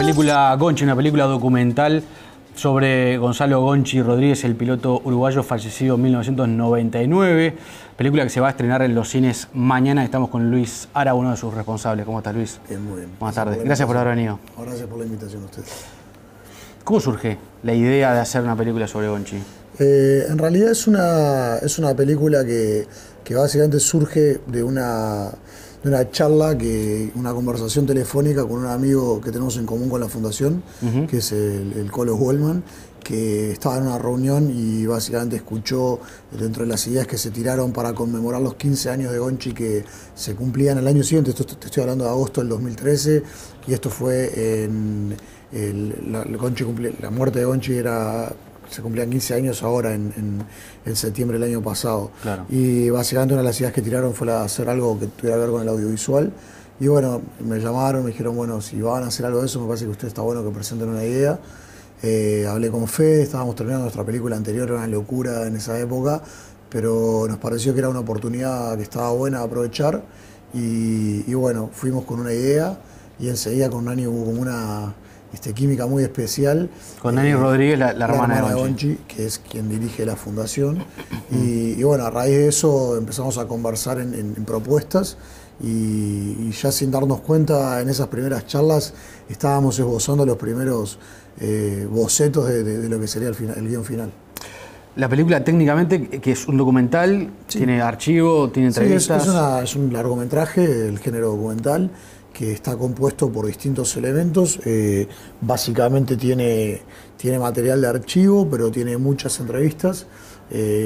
película Gonchi, una película documental sobre Gonzalo Gonchi Rodríguez, el piloto uruguayo fallecido en 1999. Película que se va a estrenar en los cines mañana. Estamos con Luis Ara, uno de sus responsables. ¿Cómo estás, Luis? Muy bien. Buenas tardes. Gracias por haber venido. Gracias por la invitación a ustedes. ¿Cómo surge la idea de hacer una película sobre Gonchi? En realidad es una película que básicamente surge de una charla, una conversación telefónica con un amigo que tenemos en común con la fundación, que es el Colo Wellman, que estaba en una reunión y básicamente escuchó dentro de las ideas que se tiraron para conmemorar los 15 años de Gonchi que se cumplían el año siguiente. Esto te estoy hablando de agosto del 2013 y esto fue en la muerte de Gonchi se cumplían 15 años ahora en septiembre del año pasado. Claro. Y básicamente una de las ideas que tiraron fue hacer algo que tuviera que ver con el audiovisual. Y bueno, me llamaron, me dijeron, bueno, si van a hacer algo de eso, me parece que usted está bueno que presenten una idea. Hablé con Fede, estábamos terminando nuestra película anterior, era una locura en esa época, pero nos pareció que era una oportunidad que estaba buena de aprovechar. Y bueno, fuimos con una idea y enseguida con Nani hubo como una química muy especial. Con Nani Rodríguez, la hermana de Gonchi, que es quien dirige la fundación. Y bueno, a raíz de eso empezamos a conversar en propuestas y ya sin darnos cuenta en esas primeras charlas estábamos esbozando los primeros bocetos de lo que sería el guión final. La película técnicamente, que es un documental, sí. Tiene archivo, tiene entrevistas. Sí, es un largometraje del género documental que está compuesto por distintos elementos. Básicamente tiene material de archivo, pero tiene muchas entrevistas.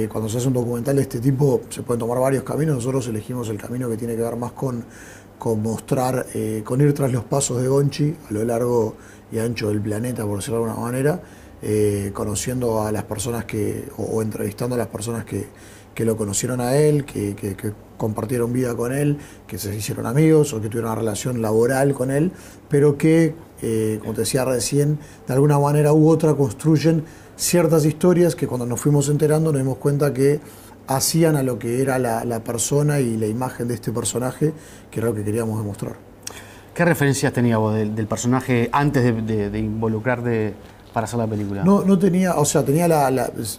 Cuando se hace un documental de este tipo se pueden tomar varios caminos. Nosotros elegimos el camino que tiene que ver más con mostrar, con ir tras los pasos de Gonchi a lo largo y ancho del planeta, por decirlo de alguna manera, conociendo a las personas o entrevistando a las personas que lo conocieron a él, que compartieron vida con él, que se hicieron amigos o que tuvieron una relación laboral con él, pero que, como te decía recién, de alguna manera u otra construyen ciertas historias que cuando nos fuimos enterando nos dimos cuenta que hacían a lo que era la persona y la imagen de este personaje, que era lo que queríamos demostrar. ¿Qué referencias tenías vos del personaje antes de involucrarte para hacer la película? No tenía, o sea, tenía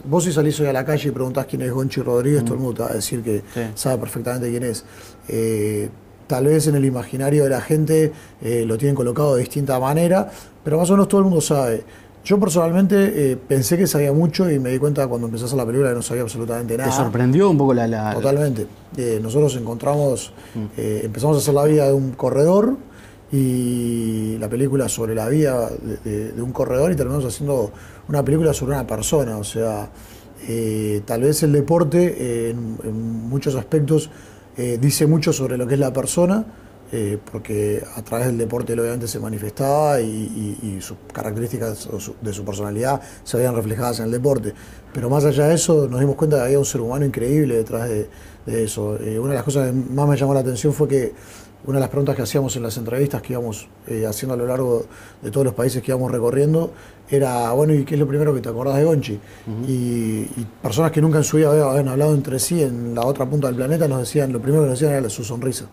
vos si salís hoy a la calle y preguntás quién es Gonchi Rodríguez, todo el mundo te va a decir que sabe perfectamente quién es. Tal vez en el imaginario de la gente lo tienen colocado de distinta manera, pero más o menos todo el mundo sabe. Yo personalmente pensé que sabía mucho y me di cuenta cuando empecé a hacer la película que no sabía absolutamente nada. ¿Te sorprendió un poco Totalmente. Nosotros empezamos a hacer la vida de un corredor y la película sobre la vida de un corredor y terminamos haciendo una película sobre una persona. O sea, tal vez el deporte en muchos aspectos dice mucho sobre lo que es la persona, porque a través del deporte él obviamente se manifestaba y sus características de su personalidad se veían reflejadas en el deporte. Pero más allá de eso nos dimos cuenta que había un ser humano increíble detrás de eso. Una de las cosas que más me llamó la atención fue que una de las preguntas que hacíamos en las entrevistas que íbamos haciendo a lo largo de todos los países que íbamos recorriendo era, bueno, ¿y qué es lo primero que te acordás de Gonchi? Y personas que nunca en su vida habían hablado entre sí en la otra punta del planeta nos decían, lo primero que nos decían era su sonrisa.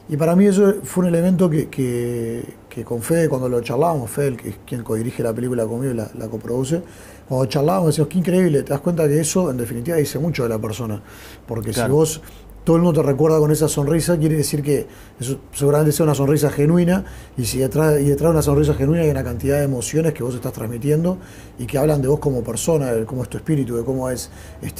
Y para mí eso fue un elemento que con Fede, cuando lo charlábamos, Fede, que es quien codirige la película conmigo y la coproduce, cuando charlábamos decíamos, qué increíble, te das cuenta que eso en definitiva dice mucho de la persona. Porque claro, si vos, todo el mundo te recuerda con esa sonrisa, quiere decir que eso seguramente sea una sonrisa genuina, y si detrás de una sonrisa genuina hay una cantidad de emociones que vos estás transmitiendo y que hablan de vos como persona, de cómo es tu espíritu, de cómo es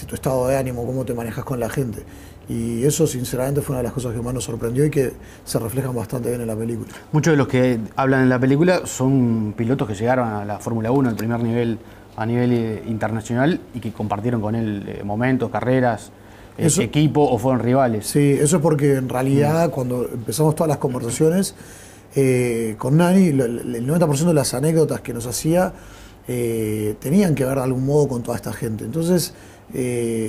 tu estado de ánimo, cómo te manejas con la gente. Y eso sinceramente fue una de las cosas que más nos sorprendió y que se reflejan bastante bien en la película. Muchos de los que hablan en la película son pilotos que llegaron a la Fórmula 1, al primer nivel, a nivel internacional, y que compartieron con él momentos, carreras, equipo o fueron rivales. Sí, eso es porque en realidad cuando empezamos todas las conversaciones con Nani, el 90% de las anécdotas que nos hacía tenían que ver de algún modo con toda esta gente. Entonces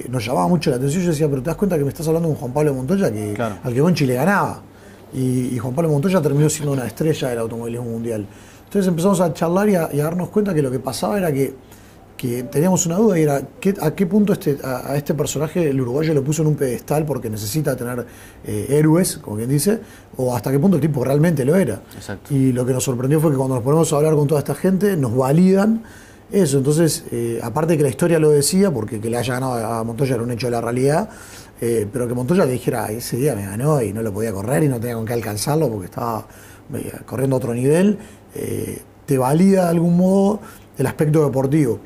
nos llamaba mucho la atención. Yo decía, pero te das cuenta que me estás hablando de un Juan Pablo Montoya al que Gonchi le ganaba. Y Juan Pablo Montoya terminó siendo una estrella del automovilismo mundial. Entonces empezamos a charlar y a darnos cuenta que lo que pasaba era que que teníamos una duda y era a qué punto a este personaje el uruguayo lo puso en un pedestal porque necesita tener héroes, como quien dice, o hasta qué punto el tipo realmente lo era. Exacto. Y lo que nos sorprendió fue que cuando nos ponemos a hablar con toda esta gente, nos validan eso. Entonces, aparte de que la historia lo decía, porque que le haya ganado a Montoya era un hecho de la realidad, pero que Montoya le dijera, ese día me ganó y no lo podía correr y no tenía con qué alcanzarlo porque estaba corriendo a otro nivel, te valida de algún modo el aspecto deportivo.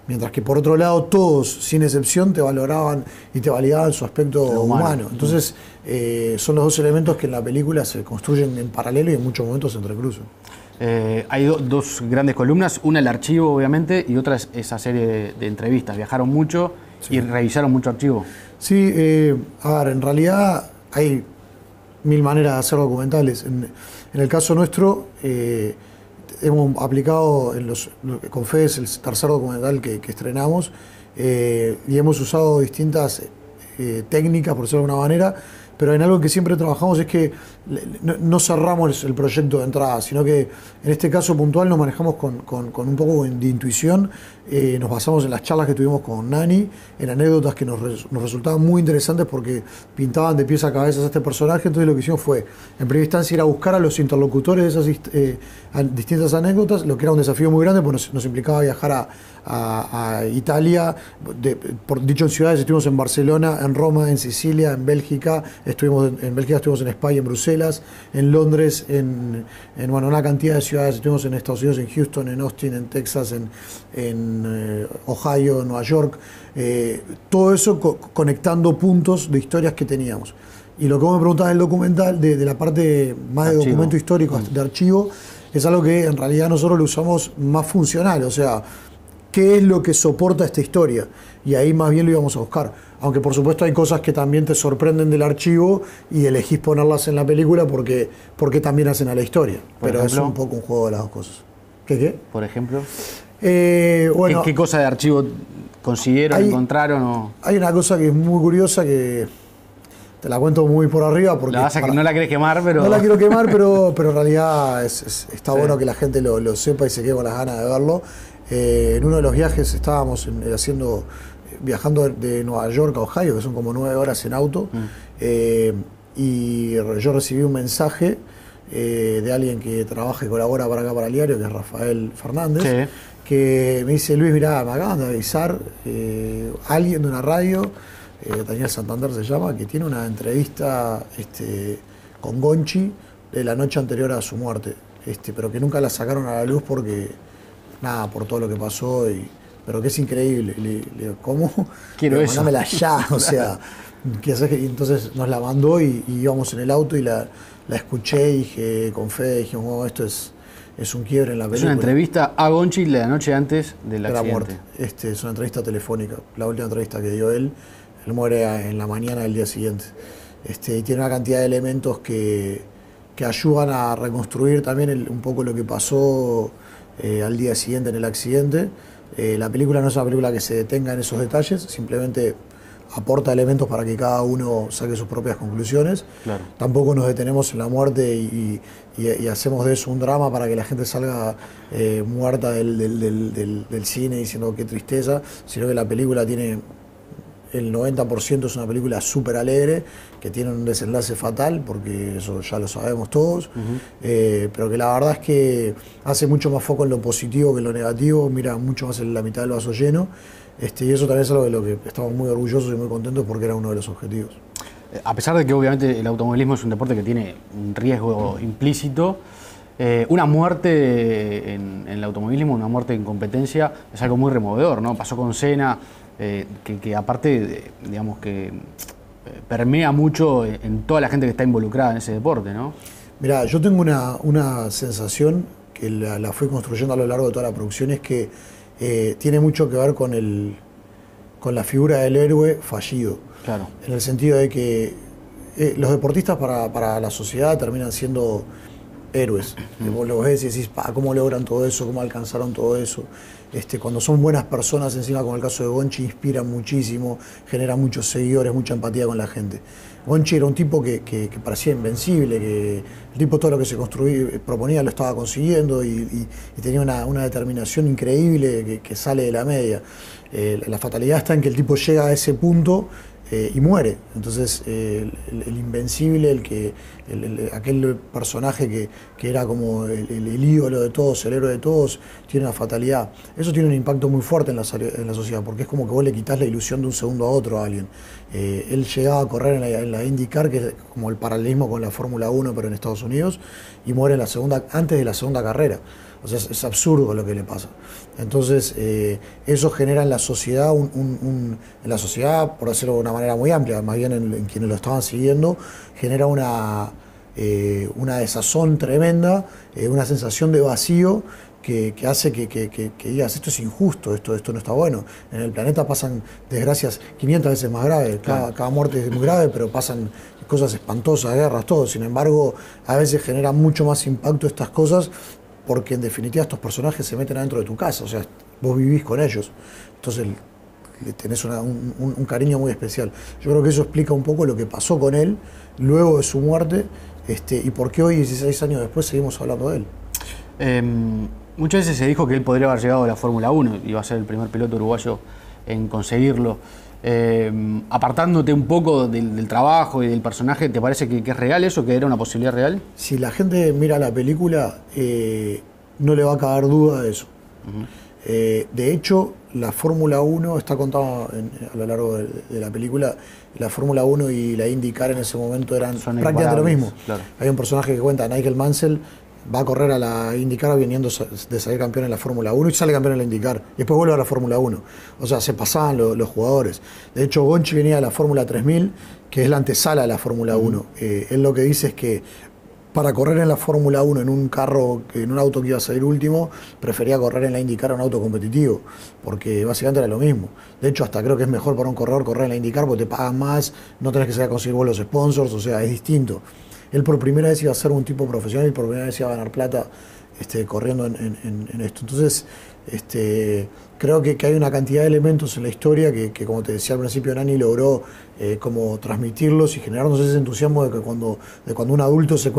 Mientras que por otro lado todos, sin excepción, te valoraban y te validaban su aspecto humano. Entonces son los dos elementos que en la película se construyen en paralelo y en muchos momentos se entrecruzan. Hay dos grandes columnas, una el archivo obviamente y otra es esa serie de entrevistas. Viajaron mucho y revisaron mucho archivo. Sí, a ver, en realidad hay 1000 maneras de hacer documentales. En el caso nuestro, hemos aplicado con Fede es el tercer documental que estrenamos y hemos usado distintas técnicas, por decirlo de alguna manera, pero en algo que siempre trabajamos es que no cerramos el proyecto de entrada, sino que en este caso puntual nos manejamos con un poco de intuición, nos basamos en las charlas que tuvimos con Nani, en anécdotas que nos resultaban muy interesantes porque pintaban de pies a cabeza a este personaje. Entonces lo que hicimos fue, en primera instancia, ir a buscar a los interlocutores de esas distintas anécdotas, lo que era un desafío muy grande porque nos implicaba viajar a Italia, dicho en ciudades, estuvimos en Barcelona, en Roma, en Sicilia, en Bélgica, en Bélgica estuvimos en España, en Bruselas, en Londres, en una cantidad de ciudades, estuvimos en Estados Unidos, en Houston, en Austin, en Texas, en Ohio, en Nueva York, todo eso conectando puntos de historias que teníamos. Y lo que vos me preguntabas del documental, de la parte más de documento histórico, de archivo, es algo que en realidad nosotros lo usamos más funcional, o sea, ¿qué es lo que soporta esta historia? Y ahí más bien lo íbamos a buscar. Aunque por supuesto hay cosas que también te sorprenden del archivo y elegís ponerlas en la película porque también hacen a la historia. Pero es un poco un juego de las dos cosas. ¿Qué? Por ejemplo. Bueno, ¿Qué cosa de archivo consiguieron, encontraron? O... Hay una cosa que es muy curiosa que te la cuento muy por arriba porque que no la querés quemar, pero... No la quiero quemar, pero en realidad está bueno que la gente lo sepa y se quede con las ganas de verlo. En uno de los viajes estábamos viajando de Nueva York a Ohio, que son como 9 horas en auto, y yo recibí un mensaje de alguien que trabaja y colabora para acá para el diario, que es Rafael Fernández, que me dice: Luis, mirá, me acaban de avisar alguien de una radio, Daniel Santander se llama, que tiene una entrevista con Gonchi de la noche anterior a su muerte, pero que nunca la sacaron a la luz porque, nada, por todo lo que pasó, pero que es increíble. Le digo, ¿cómo? Quiero eso. Mándamela ya, o sea, y entonces nos la mandó y íbamos en el auto y la escuché y dije, con Fede, dijimos, wow, esto es un quiebre en la película. Es una entrevista a Gonchi la noche antes del accidente. La muerte. Es una entrevista telefónica, la última entrevista que dio él. Él muere en la mañana del día siguiente. Y tiene una cantidad de elementos que ayudan a reconstruir también un poco lo que pasó al día siguiente en el accidente. La película no es una película que se detenga en esos detalles, simplemente aporta elementos para que cada uno saque sus propias conclusiones. Claro. Tampoco nos detenemos en la muerte y hacemos de eso un drama para que la gente salga muerta del cine diciendo qué tristeza, sino que la película tiene... El 90% es una película súper alegre, que tiene un desenlace fatal, porque eso ya lo sabemos todos, pero que la verdad es que hace mucho más foco en lo positivo que en lo negativo, mira mucho más en la mitad del vaso lleno, y eso también es algo de lo que estamos muy orgullosos y muy contentos porque era uno de los objetivos. A pesar de que obviamente el automovilismo es un deporte que tiene un riesgo implícito, una muerte en el automovilismo, una muerte en competencia, es algo muy removedor, ¿no? Pasó con Senna, que aparte, digamos que permea mucho en toda la gente que está involucrada en ese deporte, ¿no? Mirá, yo tengo una sensación que la fui construyendo a lo largo de toda la producción, es que tiene mucho que ver con la figura del héroe fallido. Claro. En el sentido de que los deportistas para la sociedad terminan siendo héroes. Vos lo ves y decís, ¿cómo logran todo eso? ¿Cómo alcanzaron todo eso? Cuando son buenas personas, encima como el caso de Gonchi, inspiran muchísimo, generan muchos seguidores, mucha empatía con la gente. Gonchi era un tipo que parecía invencible, que el tipo todo lo que se proponía lo estaba consiguiendo y tenía una determinación increíble que sale de la media. La fatalidad está en que el tipo llega a ese punto y muere. Entonces el invencible, aquel personaje que era como el ídolo de todos, el héroe de todos, tiene una fatalidad. Eso tiene un impacto muy fuerte en la sociedad, porque es como que vos le quitas la ilusión de un segundo a otro a alguien. Él llegaba a correr en la IndyCar, que es como el paralelismo con la Fórmula 1, pero en Estados Unidos, y muere antes de la segunda carrera. O sea, es absurdo lo que le pasa. Entonces, eso genera en la sociedad, por decirlo de una manera muy amplia, más bien en quienes lo estaban siguiendo, genera una desazón tremenda, una sensación de vacío que hace que digas, esto es injusto, esto no está bueno. En el planeta pasan desgracias 500 veces más graves, cada muerte es muy grave, pero pasan cosas espantosas, guerras, todo. Sin embargo, a veces generan mucho más impacto estas cosas, porque en definitiva estos personajes se meten adentro de tu casa, o sea, vos vivís con ellos, entonces le tenés un cariño muy especial. Yo creo que eso explica un poco lo que pasó con él luego de su muerte, y por qué hoy, 16 años después, seguimos hablando de él. Muchas veces se dijo que él podría haber llegado a la Fórmula 1, iba a ser el primer piloto uruguayo en conseguirlo. Apartándote un poco del trabajo y del personaje, ¿te parece que es real eso, que era una posibilidad real? Si la gente mira la película, no le va a caber duda de eso. De hecho, la Fórmula 1 está contada a lo largo de la película. La Fórmula 1 y la IndyCar en ese momento eran prácticamente lo mismo. Claro. Hay un personaje que cuenta, Nigel Mansell, va a correr a la IndyCar viniendo de salir campeón en la Fórmula 1 y sale campeón en la IndyCar. Y después vuelve a la Fórmula 1. O sea, se pasaban los jugadores. De hecho, Gonchi venía de la Fórmula 3000, que es la antesala de la Fórmula 1. Él lo que dice es que para correr en la Fórmula 1 en un auto que iba a salir último, prefería correr en la IndyCar en un auto competitivo, porque básicamente era lo mismo. De hecho, hasta creo que es mejor para un corredor correr en la IndyCar porque te pagan más, no tenés que salir a conseguir vos los sponsors, o sea, es distinto. Él por primera vez iba a ser un tipo profesional y por primera vez iba a ganar plata corriendo en esto. Entonces, creo que hay una cantidad de elementos en la historia que como te decía al principio, Nani logró como transmitirlos y generarnos ese entusiasmo de cuando un adulto se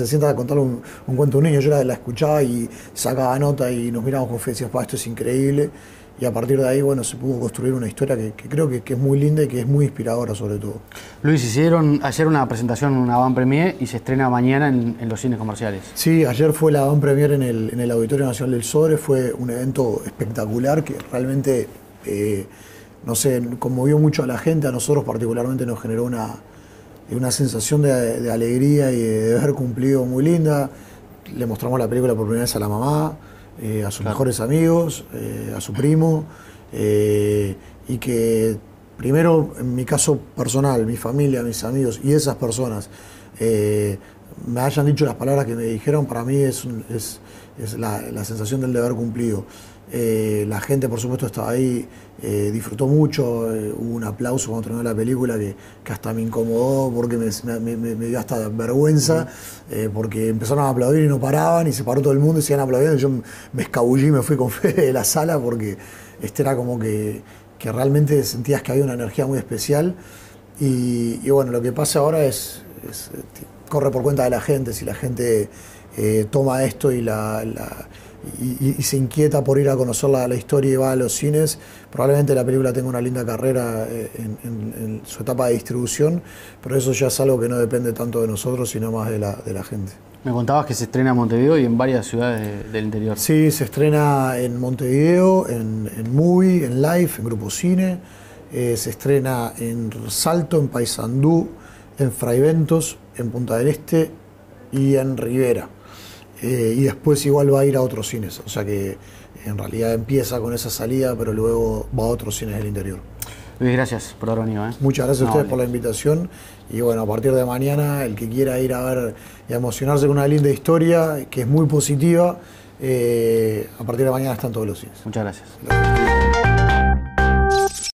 sienta a contarle un cuento a un niño. Yo la escuchaba y sacaba nota y nos miramos con fe y decíamos, esto es increíble. Y a partir de ahí, bueno, se pudo construir una historia que creo que es muy linda y que es muy inspiradora sobre todo. Luis, hicieron ayer una presentación, una avant-premiere, y se estrena mañana en los cines comerciales. Sí, ayer fue la avant-premiere en el Auditorio Nacional del Sodre. Fue un evento espectacular que realmente, no sé, conmovió mucho a la gente. A nosotros particularmente nos generó una sensación de alegría y de haber cumplido muy linda. Le mostramos la película por primera vez a la mamá, a sus mejores amigos, a su primo, y que primero, en mi caso personal, mi familia, mis amigos y esas personas me hayan dicho las palabras que me dijeron, para mí es la sensación del deber cumplido. La gente, por supuesto, estaba ahí, disfrutó mucho, hubo un aplauso cuando terminó la película que hasta me incomodó porque me dio hasta vergüenza, porque empezaron a aplaudir y no paraban y se paró todo el mundo y seguían aplaudiendo. Yo me escabullí y me fui con fe de la sala porque era como que realmente sentías que había una energía muy especial y bueno, lo que pasa ahora corre por cuenta de la gente. Si la gente toma esto y se inquieta por ir a conocer la historia y va a los cines, probablemente la película tenga una linda carrera en su etapa de distribución, pero eso ya es algo que no depende tanto de nosotros, sino más de la gente. Me contabas que se estrena en Montevideo y en varias ciudades del interior. Sí, se estrena en Montevideo, en Movie, en Live, en Grupo Cine, se estrena en Salto, en Paysandú, en Fraiventos, en Punta del Este y en Rivera. Y después igual va a ir a otros cines, o sea que en realidad empieza con esa salida, pero luego va a otros cines del interior. Luis, gracias por haber venido. Muchas gracias a ustedes por la invitación y bueno, a partir de mañana el que quiera ir a ver y a emocionarse con una linda historia que es muy positiva, a partir de mañana están todos los cines. Muchas gracias.